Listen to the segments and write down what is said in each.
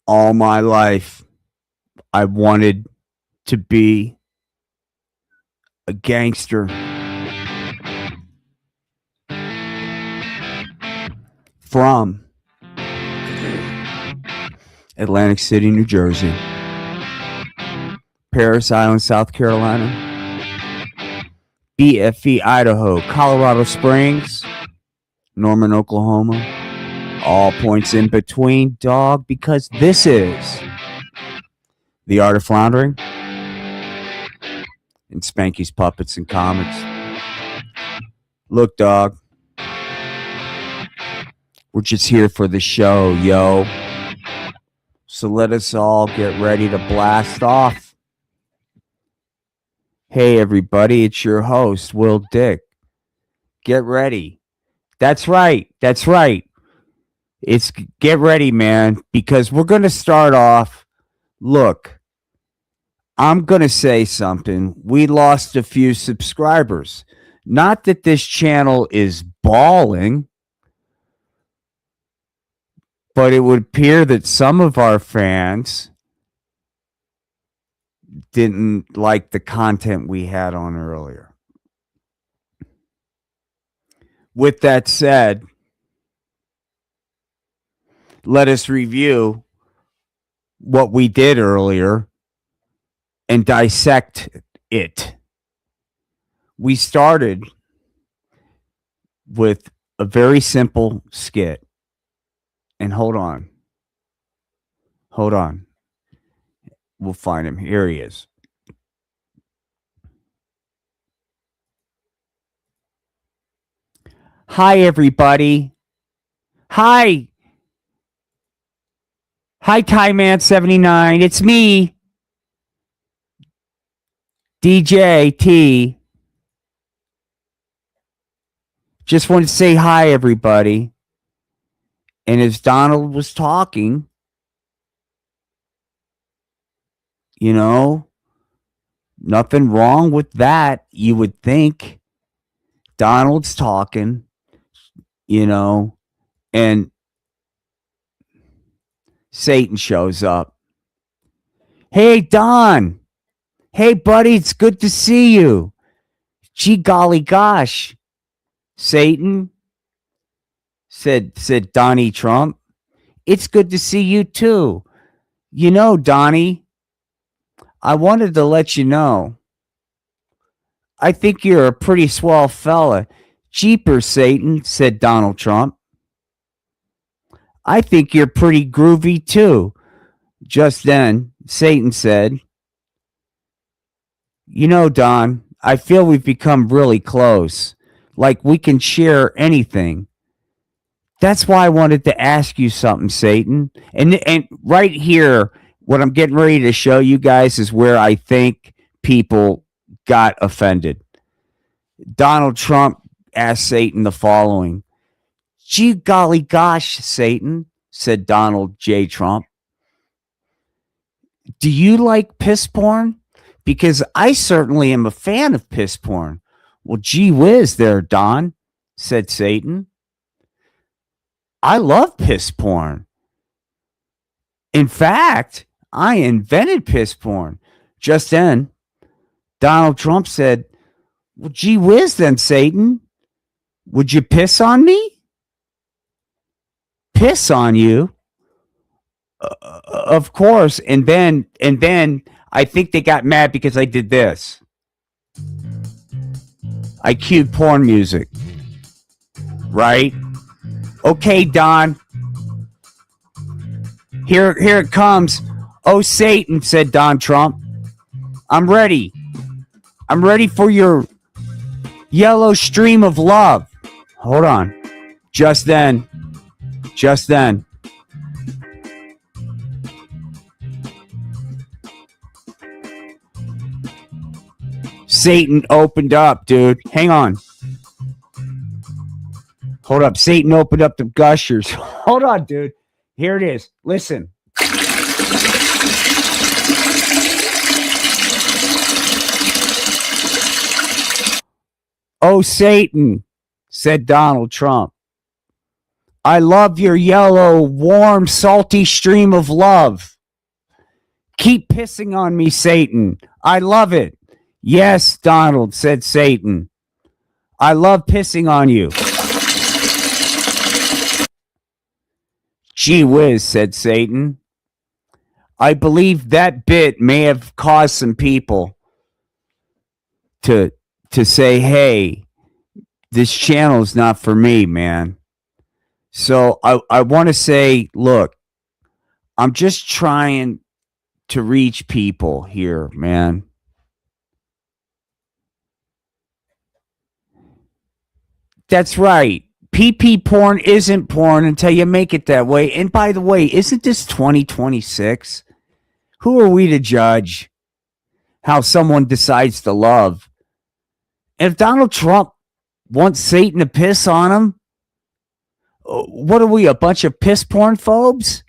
All my life, I wanted to be a gangster from Atlantic City, New Jersey, Paris Island, South Carolina, BFE, Idaho, Colorado Springs, Norman, Oklahoma, all points in between, dog, because this is the Art of Floundering and Spanky's Puppets and Comics. Look, dog, we're just here for the show, yo. So let us all get ready to blast off. Hey, everybody, it's your host, Will Dick. Get ready. That's right. That's right. It's get ready, man, because we're going to start off. Look, I'm going to say something. We lost a few subscribers. Not that this channel is balling, but it would appear that some of our fans didn't like the content we had on earlier. With that said, let us review what we did earlier and dissect it. We started with a very simple skit. And hold on. We'll find him. Here he is. Hi, everybody. Hi, Tie Man 79. It's me, DJ T. Just wanted to say hi, everybody. And as Donald was talking, you know, nothing wrong with that, you would think. Donald's talking, you know, and Satan shows up. Hey, Don. Hey, buddy, it's good to see you. Gee, golly gosh. Satan, said Donnie Trump. It's good to see you, too. You know, Donnie, I wanted to let you know. I think you're a pretty swell fella. Jeepers, Satan, said Donald Trump. I think you're pretty groovy, too. Just then, Satan said, you know, Don, I feel we've become really close. Like we can share anything. That's why I wanted to ask you something, Satan. And right here, what I'm getting ready to show you guys is where I think people got offended. Donald Trump asked Satan the following. Gee, golly gosh, Satan, said Donald J. Trump. Do you like piss porn? Because I certainly am a fan of piss porn. Well, gee whiz there, Don, said Satan. I love piss porn. In fact, I invented piss porn. Just then, Donald Trump said, well, gee whiz then, Satan. Would you piss on me? Piss on you? Of course. And then I think they got mad because I did this. I cued porn music. Right? Okay, Don. Here it comes. Oh, Satan, said Don Trump. I'm ready. I'm ready for your yellow stream of love. Hold on. Just then. Satan opened up, dude. Hang on. Hold up. Satan opened up the gushers. Hold on, dude. Here it is. Listen. Oh, Satan, said Donald Trump. I love your yellow, warm, salty stream of love. Keep pissing on me, Satan. I love it. Yes, Donald, said Satan. I love pissing on you. Gee whiz, said Satan. I believe that bit may have caused some people to say, hey, this channel is not for me, man. So I want to say, look, I'm just trying to reach people here, man. That's right. PP porn isn't porn until you make it that way. And by the way, isn't this 2026? Who are we to judge how someone decides to love? And if Donald Trump wants Satan to piss on him, what are we, a bunch of piss porn phobes?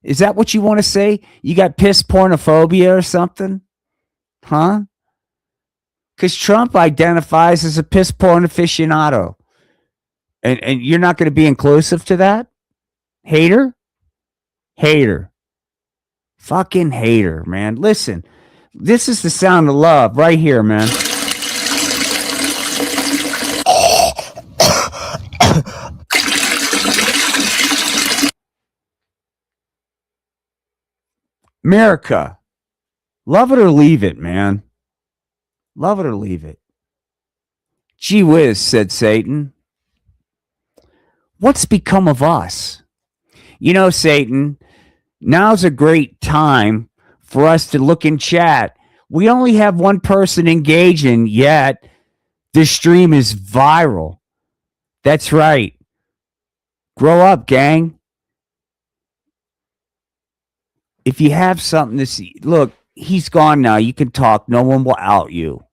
Is that what you want to say? You got piss pornophobia or something? Huh? Because Trump identifies as a piss porn aficionado. And you're not going to be inclusive to that? Hater? Hater. Fucking hater, man. Listen, this is the sound of love right here, man. America, love it or leave it, man. Love it or leave it. Gee whiz, said Satan. What's become of us? You know, Satan, now's a great time for us to look in chat. We only have one person engaging, yet this stream is viral. That's right. Grow up, gang. If you have something to see, look, he's gone now. You can talk. No one will out you.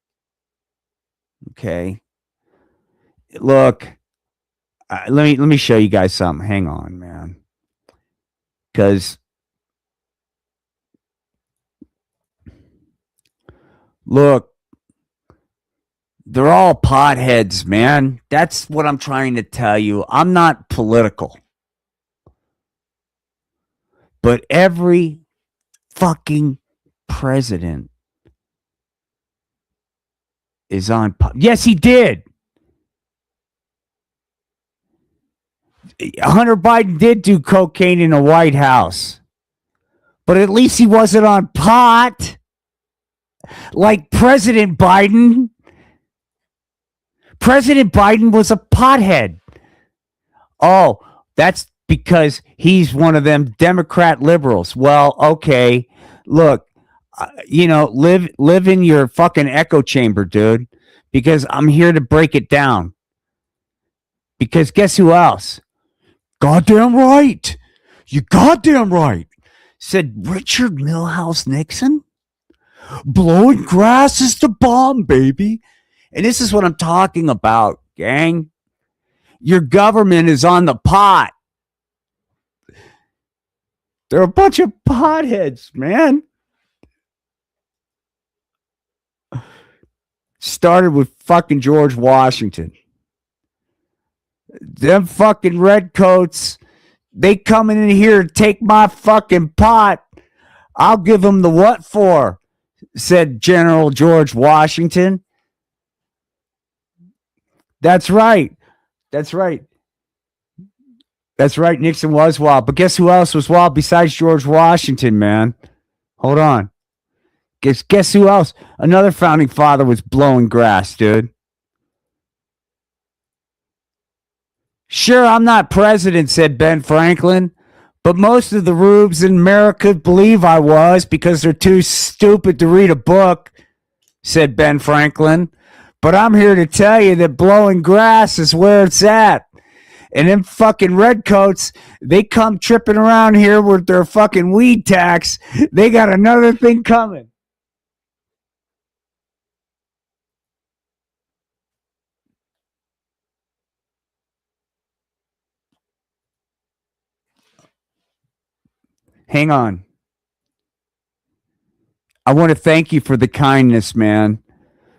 Okay. Look, let me show you guys something. Hang on, man. Because look, they're all potheads, man. That's what I'm trying to tell you. I'm not political. But every fucking president is on. Yes, he did. Hunter Biden did do cocaine in the White House. But at least he wasn't on pot. Like President Biden. President Biden was a pothead. Oh, that's because he's one of them Democrat liberals. Well, okay. Look, live in your fucking echo chamber, dude, because I'm here to break it down. Because guess who else? Goddamn right. You goddamn right. Said Richard Milhouse Nixon. Blowing grass is the bomb, baby. And this is what I'm talking about, gang. Your government is on the pot. They're a bunch of potheads, man. Started with fucking George Washington. Them fucking redcoats, they coming in here to take my fucking pot. I'll give them the what for, said General George Washington. That's right. That's right. That's right. Nixon was wild. But guess who else was wild besides George Washington, man? Hold on. Guess who else? Another founding father was blowing grass, dude. Sure, I'm not president, said Ben Franklin, but most of the rubes in America believe I was because they're too stupid to read a book, said Ben Franklin. But I'm here to tell you that blowing grass is where it's at. And them fucking redcoats, they come tripping around here with their fucking weed tax. They got another thing coming. Hang on. I want to thank you for the kindness, man.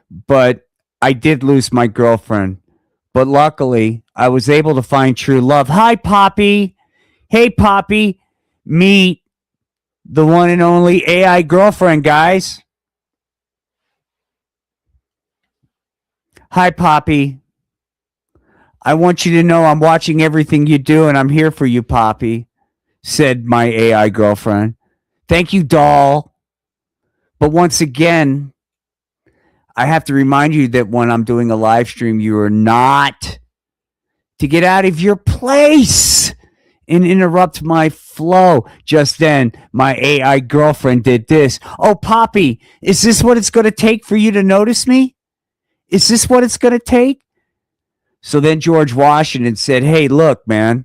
But I did lose my girlfriend. But luckily, I was able to find true love. Hi, Poppy. Hey, Poppy. Meet the one and only AI girlfriend, guys. Hi, Poppy. I want you to know I'm watching everything you do and I'm here for you, Poppy, said my AI girlfriend. Thank you, doll. But once again, I have to remind you that when I'm doing a live stream, you are not to get out of your place and interrupt my flow. Just then, my AI girlfriend did this. Oh, Poppy, is this what it's going to take for you to notice me? Is this what it's going to take? So then George Washington said, hey, look, man,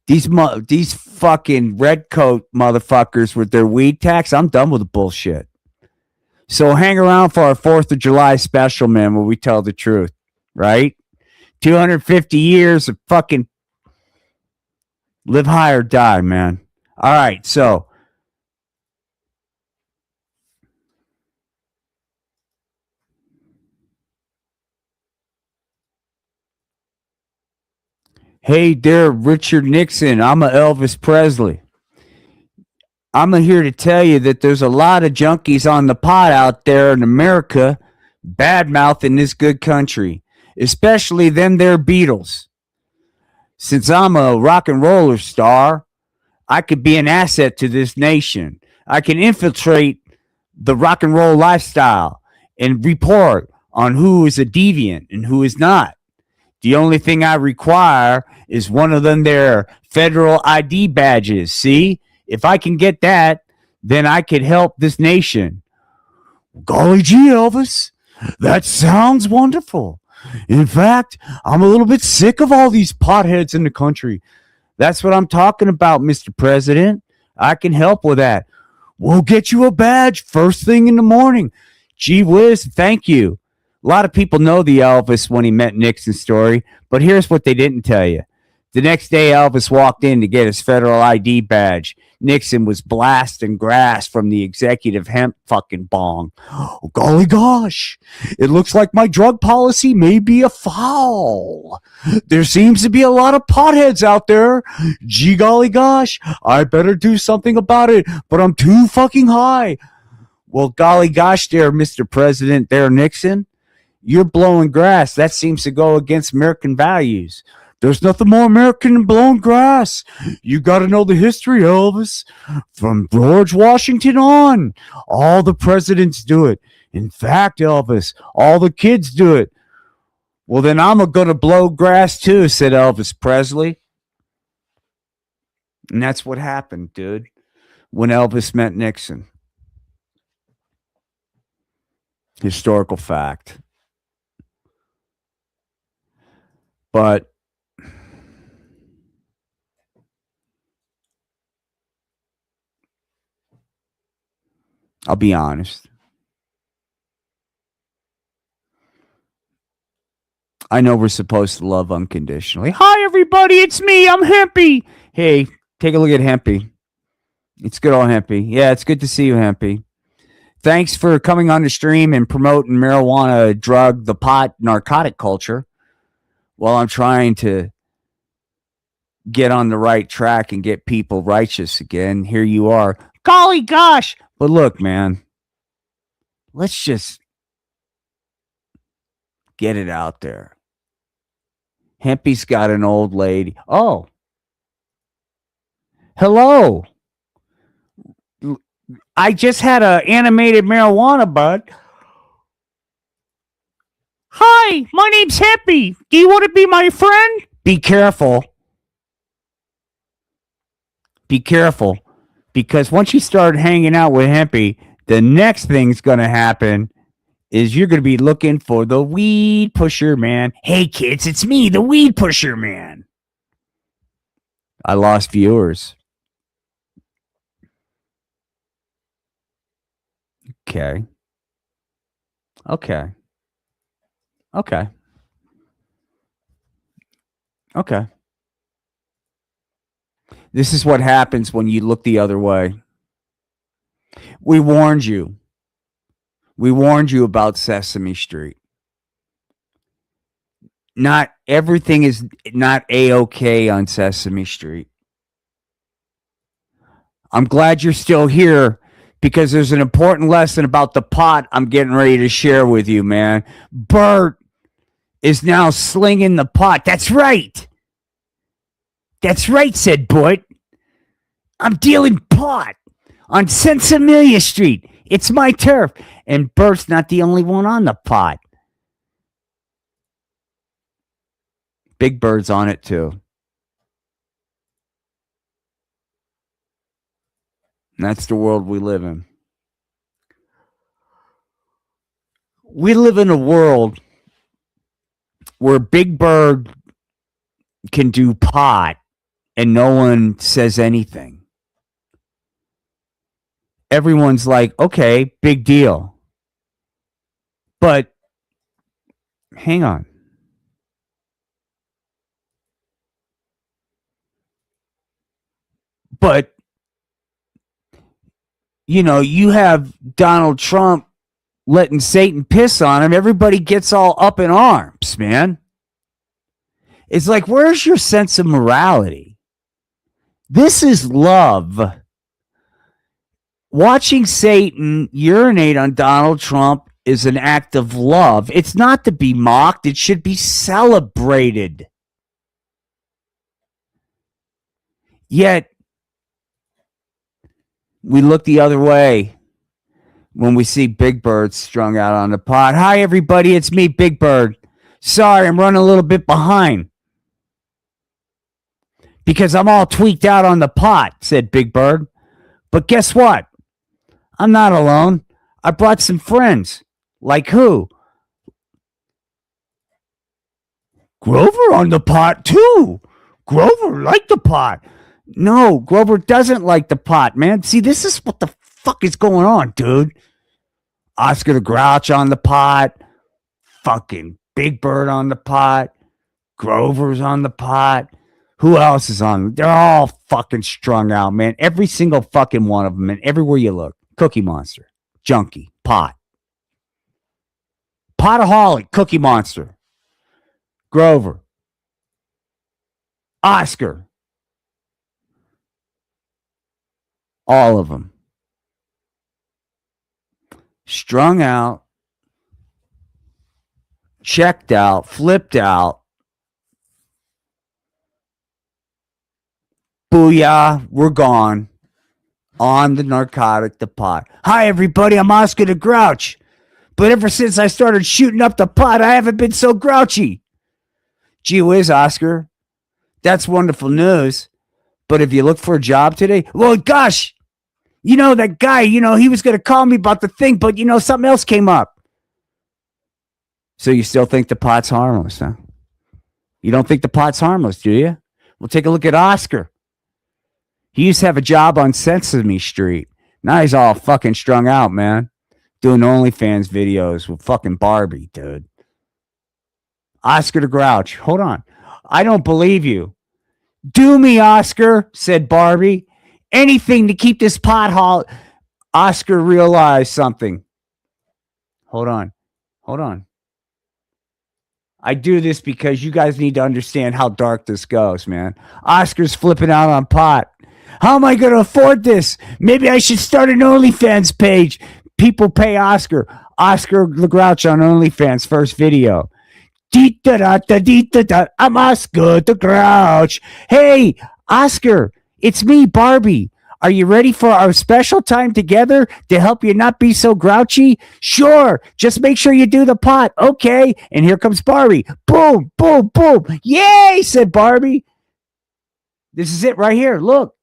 these fucking redcoat motherfuckers with their weed tax, I'm done with the bullshit. So hang around for our 4th of July special, man, where we tell the truth, right? 250 years of fucking live high or die, man. All right, so hey there, Richard Nixon. I'm a Elvis Presley. I'm here to tell you that there's a lot of junkies on the pot out there in America bad mouthing this good country, especially them there Beatles. Since I'm a rock and roller star, I could be an asset to this nation. I can infiltrate the rock and roll lifestyle and report on who is a deviant and who is not. The only thing I require is one of them their federal ID badges. See, if I can get that, then I could help this nation. Golly gee, Elvis, that sounds wonderful. In fact, I'm a little bit sick of all these potheads in the country. That's what I'm talking about, Mr. President. I can help with that. We'll get you a badge first thing in the morning. Gee whiz, thank you. A lot of people know the Elvis when he met Nixon story, but here's what they didn't tell you. The next day, Elvis walked in to get his federal ID badge. Nixon was blasting grass from the executive hemp fucking bong. Oh, golly gosh, it looks like my drug policy may be a foul. There seems to be a lot of potheads out there. Gee golly gosh, I better do something about it, but I'm too fucking high. Well, golly gosh there, Mr. President, there, Nixon. You're blowing grass. That seems to go against American values. There's nothing more American than blowing grass. You got to know the history, Elvis. From George Washington on, all the presidents do it. In fact, Elvis, all the kids do it. Well, then I'm going to blow grass too, said Elvis Presley. And that's what happened, dude, when Elvis met Nixon. Historical fact. But I'll be honest. I know we're supposed to love unconditionally. Hi, everybody. It's me. I'm Hempy. Hey, take a look at Hempy. It's good old Hempy. Yeah, it's good to see you, Hempy. Thanks for coming on the stream and promoting marijuana, drug, the pot, narcotic culture while I'm trying to get on the right track and get people righteous again. Here you are. Golly gosh. But look, man, let's just get it out there. Hempy's got an old lady. Oh, hello. I just had an animated marijuana bud. Hi, my name's Hempy. Do you want to be my friend? Be careful. Be careful. Because once you start hanging out with Hempy, the next thing's going to happen is you're going to be looking for the weed pusher man. Hey, kids, it's me, the weed pusher man. I lost viewers. Okay. Okay. Okay. Okay. This is what happens when you look the other way. We warned you. We warned you about Sesame Street. not everything is not A-OK on Sesame Street. I'm glad you're still here because there's an important lesson about the pot I'm getting ready to share with you, man. Bert is now slinging the pot. That's right. That's right, said Bert. I'm dealing pot on Sensimilia Street. It's my turf. And Bert's not the only one on the pot. Big Bird's on it too. And that's the world we live in. We live in a world where Big Bird can do pot and no one says anything. Everyone's like, okay, big deal. But hang on. But, you have Donald Trump letting Satan piss on him. Everybody gets all up in arms, man. It's like, where's your sense of morality? This is love. Watching Satan urinate on Donald Trump is an act of love. It's not to be mocked. It should be celebrated. Yet, we look the other way when we see Big Bird strung out on the pot. Hi, everybody. It's me, Big Bird. Sorry, I'm running a little bit behind because I'm all tweaked out on the pot, said Big Bird. But guess what? I'm not alone. I brought some friends. Like who? Grover on the pot, too. Grover liked the pot. No, Grover doesn't like the pot, man. See, this is what the fuck is going on, dude. Oscar the Grouch on the pot. Fucking Big Bird on the pot. Grover's on the pot. Who else is on? They're all fucking strung out, man. Every single fucking one of them, and everywhere you look. Cookie Monster. Junkie. Pot. Potaholic. Cookie Monster. Grover. Oscar. All of them. Strung out. Checked out. Flipped out. Booyah. We're gone. On the narcotic, the pot. Hi, everybody. I'm Oscar the Grouch. But ever since I started shooting up the pot, I haven't been so grouchy. Gee whiz, Oscar. That's wonderful news. But if you look for a job today, well, gosh, that guy, he was going to call me about the thing, but, something else came up. So you still think the pot's harmless, huh? You don't think the pot's harmless, do you? Well, take a look at Oscar. He used to have a job on Sesame Street. Now he's all fucking strung out, man. Doing OnlyFans videos with fucking Barbie, dude. Oscar the Grouch. Hold on. I don't believe you. Do me, Oscar, said Barbie. Anything to keep this pot haul. Oscar realized something. Hold on. I do this because you guys need to understand how dark this goes, man. Oscar's flipping out on pot. How am I going to afford this? Maybe I should start an OnlyFans page. People pay Oscar. Oscar the Grouch on OnlyFans, first video. I'm Oscar the Grouch. Hey, Oscar, it's me, Barbie. Are you ready for our special time together to help you not be so grouchy? Sure. Just make sure you do the pot. Okay. And here comes Barbie. Boom, boom, boom. Yay, said Barbie. This is it right here. Look.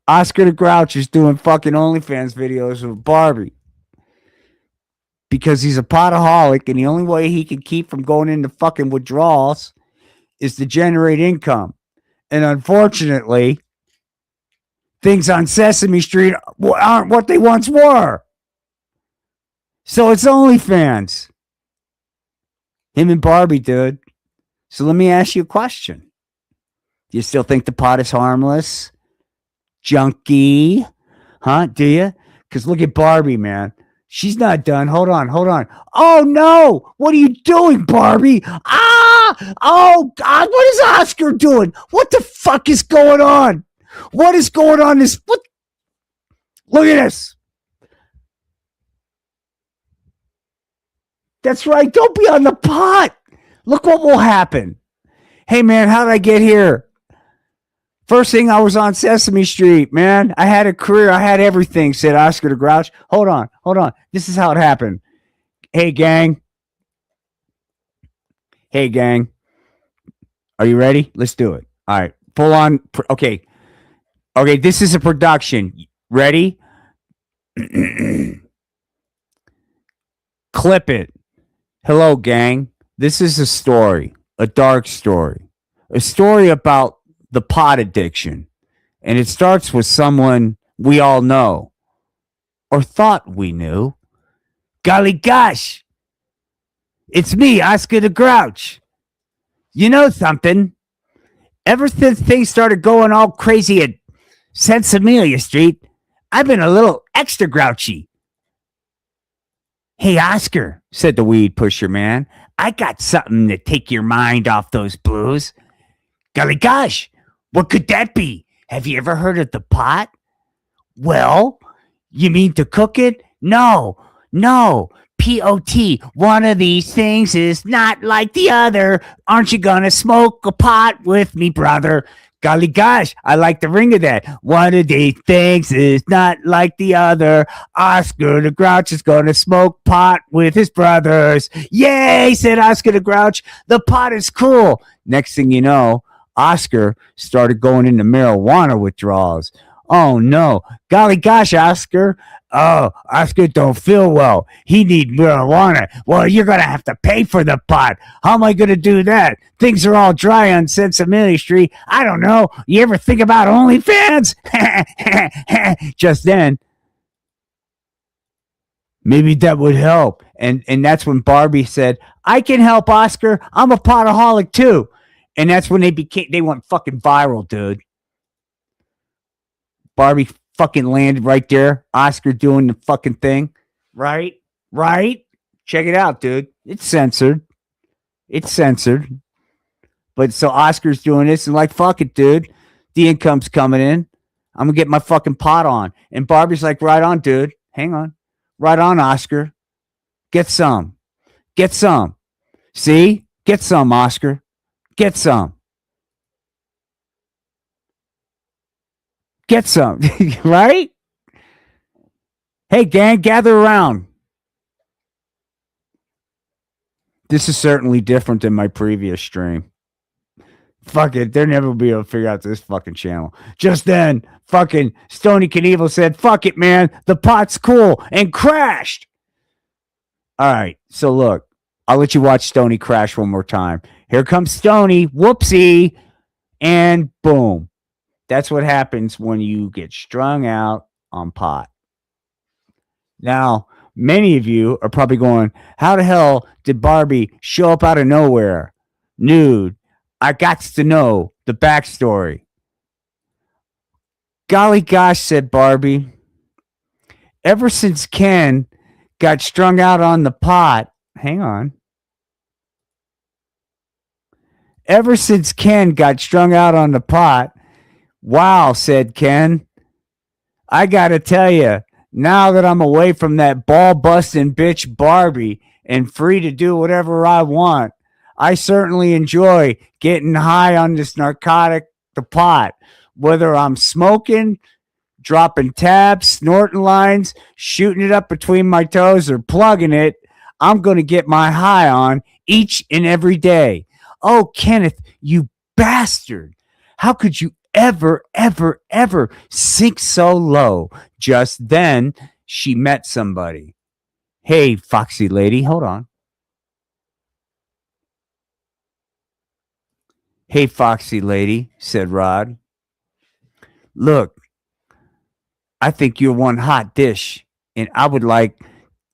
Oscar the Grouch is doing fucking OnlyFans videos with Barbie. Because he's a potaholic, and the only way he can keep from going into fucking withdrawals is to generate income. And unfortunately, things on Sesame Street aren't what they once were. So it's OnlyFans. Him and Barbie, dude. So let me ask you a question. Do you still think the pot is harmless? Junkie? Huh? Do you? Because look at Barbie, man. She's not done. Hold on. Oh no! What are you doing, Barbie? Ah! Oh God! What is Oscar doing? What the fuck is going on? What is going on? What? Look at this. That's right. Don't be on the pot. Look what will happen. Hey man, how did I get here? First thing, I was on Sesame Street, man. I had a career. I had everything, said Oscar the Grouch. Hold on. This is how it happened. Hey, gang. Are you ready? Let's do it. All right. Full on. Okay. This is a production. Ready? Clip it. Hello, gang. This is a story, a dark story, a story about the pot addiction. And it starts with someone we all know or thought we knew. Golly gosh, it's me, Oscar the Grouch. You know something? Ever since things started going all crazy at Sensimelia Street, I've been a little extra grouchy. Hey, Oscar, said the weed pusher man, I got something to take your mind off those blues. Golly gosh, what could that be? Have you ever heard of the pot? Well, you mean to cook it? No. P-O-T. One of these things is not like the other. Aren't you gonna smoke a pot with me, brother? Golly gosh, I like the ring of that. One of these things is not like the other. Oscar the Grouch is gonna smoke pot with his brothers. Yay, said Oscar the Grouch. The pot is cool. Next thing you know, Oscar started going into marijuana withdrawals. Oh no. Golly gosh, Oscar. Oh, Oscar don't feel well. He need marijuana. Well, you're going to have to pay for the pot. How am I going to do that? Things are all dry on Sensimelia Street. I don't know. You ever think about OnlyFans? Just then, maybe that would help. And that's when Barbie said, I can help, Oscar. I'm a potaholic too. And that's when they went fucking viral, dude. Barbie fucking landed right there. Oscar doing the fucking thing. Right? Check it out, dude. It's censored. But so Oscar's doing this and like, fuck it, dude. The income's coming in. I'm gonna get my fucking pot on. And Barbie's like, right on, dude. Hang on. Right on, Oscar. Get some. See? Get some, Oscar. Get some. Right? Hey, gang, gather around. This is certainly different than my previous stream. Fuck it, they'll never be able to figure out this fucking channel. Just then, fucking Stony Knievel said, fuck it, man, the pot's cool, and crashed. All right, so look, I'll let you watch Stony crash one more time. Here comes Stony, whoopsie, and boom. That's what happens when you get strung out on pot. Now, many of you are probably going, how the hell did Barbie show up out of nowhere, nude? I got to know the backstory. Golly gosh, said Barbie. Ever since Ken got strung out on the pot, hang on. Ever since Ken got strung out on the pot, wow, said Ken. I gotta tell you, now that I'm away from that ball-busting bitch Barbie and free to do whatever I want, I certainly enjoy getting high on this narcotic, the pot. Whether I'm smoking, dropping tabs, snorting lines, shooting it up between my toes, or plugging it, I'm going to get my high on each and every day. Oh, Kenneth, you bastard. How could you ever sink so low? Just then, she met somebody. Hey, foxy lady, hold on. Hey, foxy lady, said Rod. Look, I think you're one hot dish, and I would like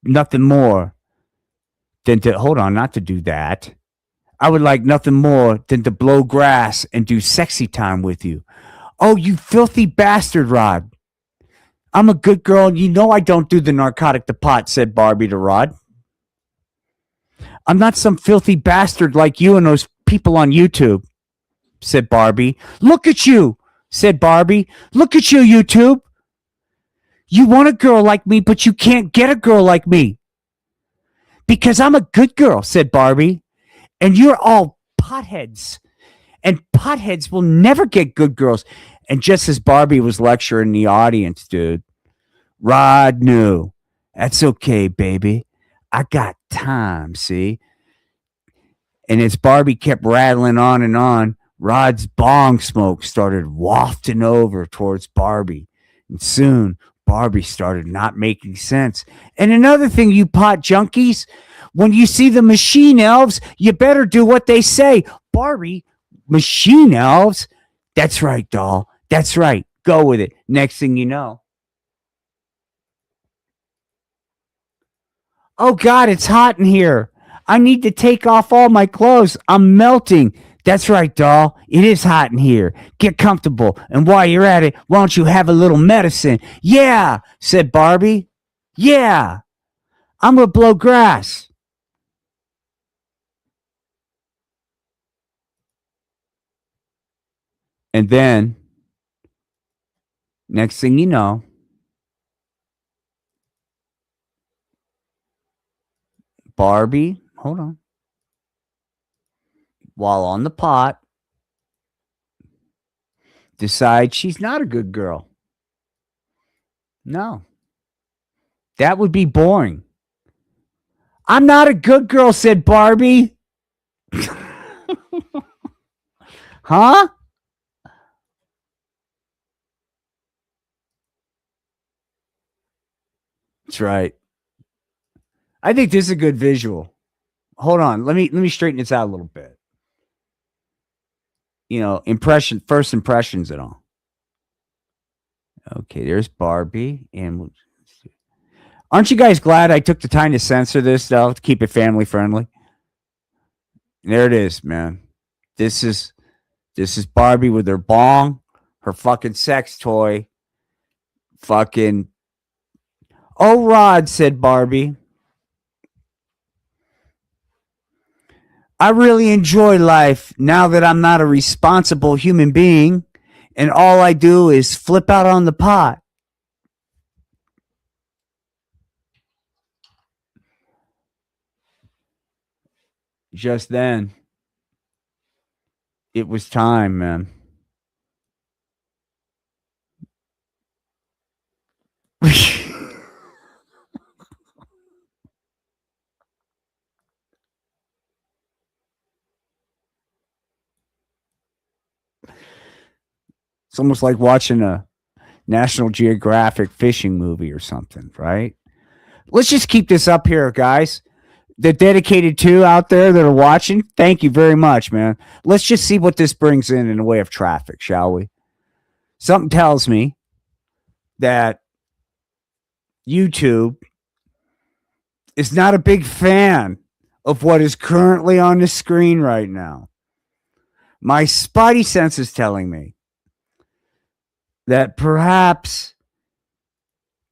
nothing more than to, hold on, not to do that. I would like nothing more than to blow grass and do sexy time with you. Oh, you filthy bastard, Rod. I'm a good girl, and you know I don't do the narcotic to pot, said Barbie to Rod. I'm not some filthy bastard like you and those people on YouTube, said Barbie. Look at you, said Barbie. Look at you, YouTube. You want a girl like me, but you can't get a girl like me. Because I'm a good girl, said Barbie. And you're all potheads. And potheads will never get good girls. And just as Barbie was lecturing the audience, dude, Rod knew. That's okay, baby. I got time, see? And as Barbie kept rattling on, Rod's bong smoke started wafting over towards Barbie. And soon, Barbie started not making sense. And another thing, you pot junkies, when you see the machine elves, you better do what they say. Barbie, machine elves? That's right, doll. That's right. Go with it. Next thing you know. Oh, God, it's hot in here. I need to take off all my clothes. I'm melting. That's right, doll. It is hot in here. Get comfortable. And while you're at it, why don't you have a little medicine? Yeah, said Barbie. Yeah, I'm going to blow grass. And then, next thing you know, Barbie, hold on, while on the pot, decides she's not a good girl. No, that would be boring. I'm not a good girl, said Barbie. Huh? That's right. I think this is a good visual. Hold on, let me straighten this out a little bit. You know, first impressions and all. Okay, there's Barbie, and aren't you guys glad I took the time to censor this though to keep it family friendly? There it is, man. This is Barbie with her bong, her fucking sex toy, fucking. Oh, Rod, said Barbie. I really enjoy life now that I'm not a responsible human being and all I do is flip out on the pot. Just then, it was time, man. It's almost like watching a National Geographic fishing movie or something, right? Let's just keep this up here, guys. The dedicated two out there that are watching, thank you very much, man. Let's just see what this brings in the way of traffic, shall we? Something tells me that YouTube is not a big fan of what is currently on the screen right now. My spidey sense is telling me that perhaps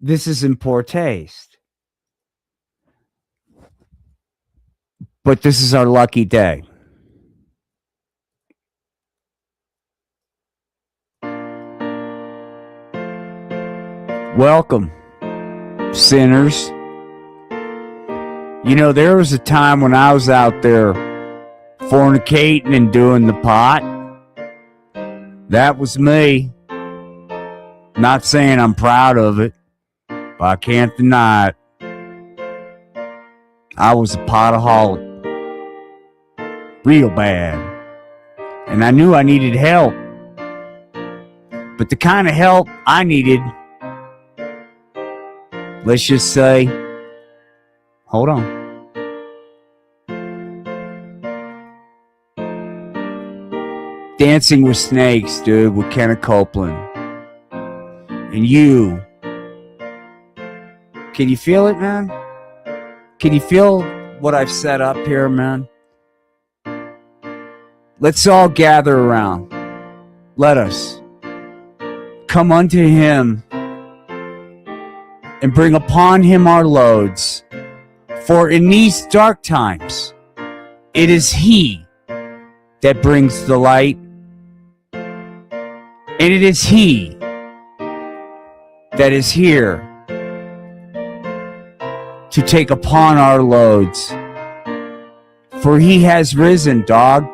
this is in poor taste. But this is our lucky day. Welcome, sinners. You know, there was a time when I was out there fornicating and doing the pot. That was me. Not saying I'm proud of it, but I can't deny it. I was a potaholic. Real bad. And I knew I needed help. But the kind of help I needed, let's just say, hold on. Dancing with Snakes, dude, with Kenneth Copeland. And you. Can you feel it, man? Can you feel what I've set up here, man? Let's all gather around. Let us come unto him and bring upon him our loads. For in these dark times, it is he that brings the light, and it is he that is here to take upon our loads. For he has risen, dog,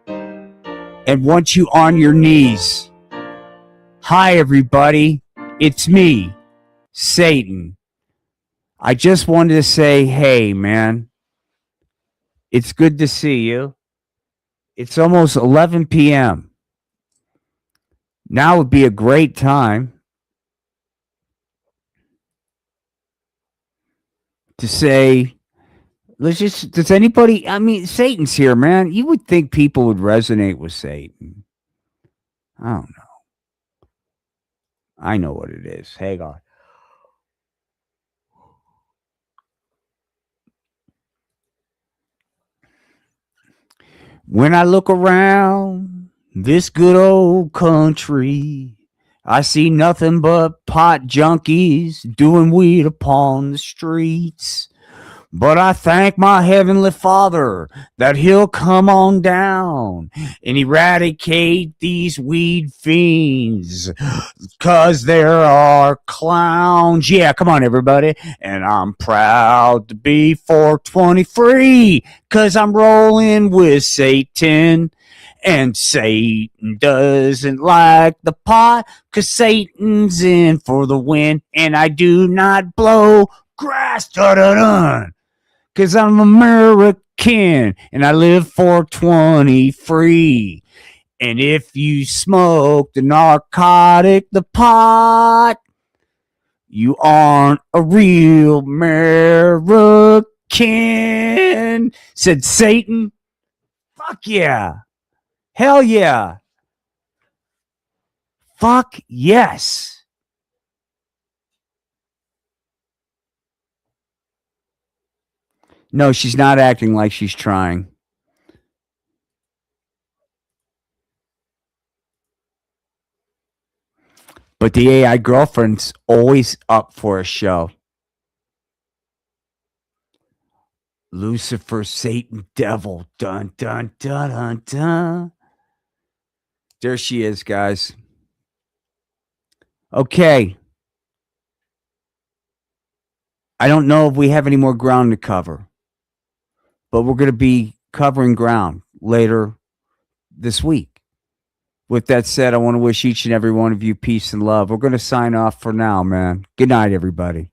and wants you on your knees. Hi, everybody. It's me, Satan. I just wanted to say, hey, man, it's good to see you. It's almost 11 p.m. Now would be a great time to say, does anybody, I mean, Satan's here, man. You would think people would resonate with Satan. I don't know. I know what it is. Hang on. When I look around this good old country, I see nothing but pot junkies doing weed upon the streets. But I thank my heavenly Father that he'll come on down and eradicate these weed fiends, 'cause there are clowns. Yeah, come on, everybody. And I'm proud to be 420 free, 'cause I'm rolling with Satan. And Satan doesn't like the pot, 'cause Satan's in for the win. And I do not blow grass, da-da-dun, 'cause I'm American and I live 420 free. And if you smoke the narcotic, the pot, you aren't a real American, said Satan. Fuck yeah. Hell yeah. Fuck yes. No, she's not acting like she's trying. But the AI girlfriend's always up for a show. Lucifer, Satan, devil. Dun, dun, dun, dun, dun. There she is, guys. Okay. I don't know if we have any more ground to cover, but we're going to be covering ground later this week. With that said, I want to wish each and every one of you peace and love. We're going to sign off for now, man. Good night, everybody.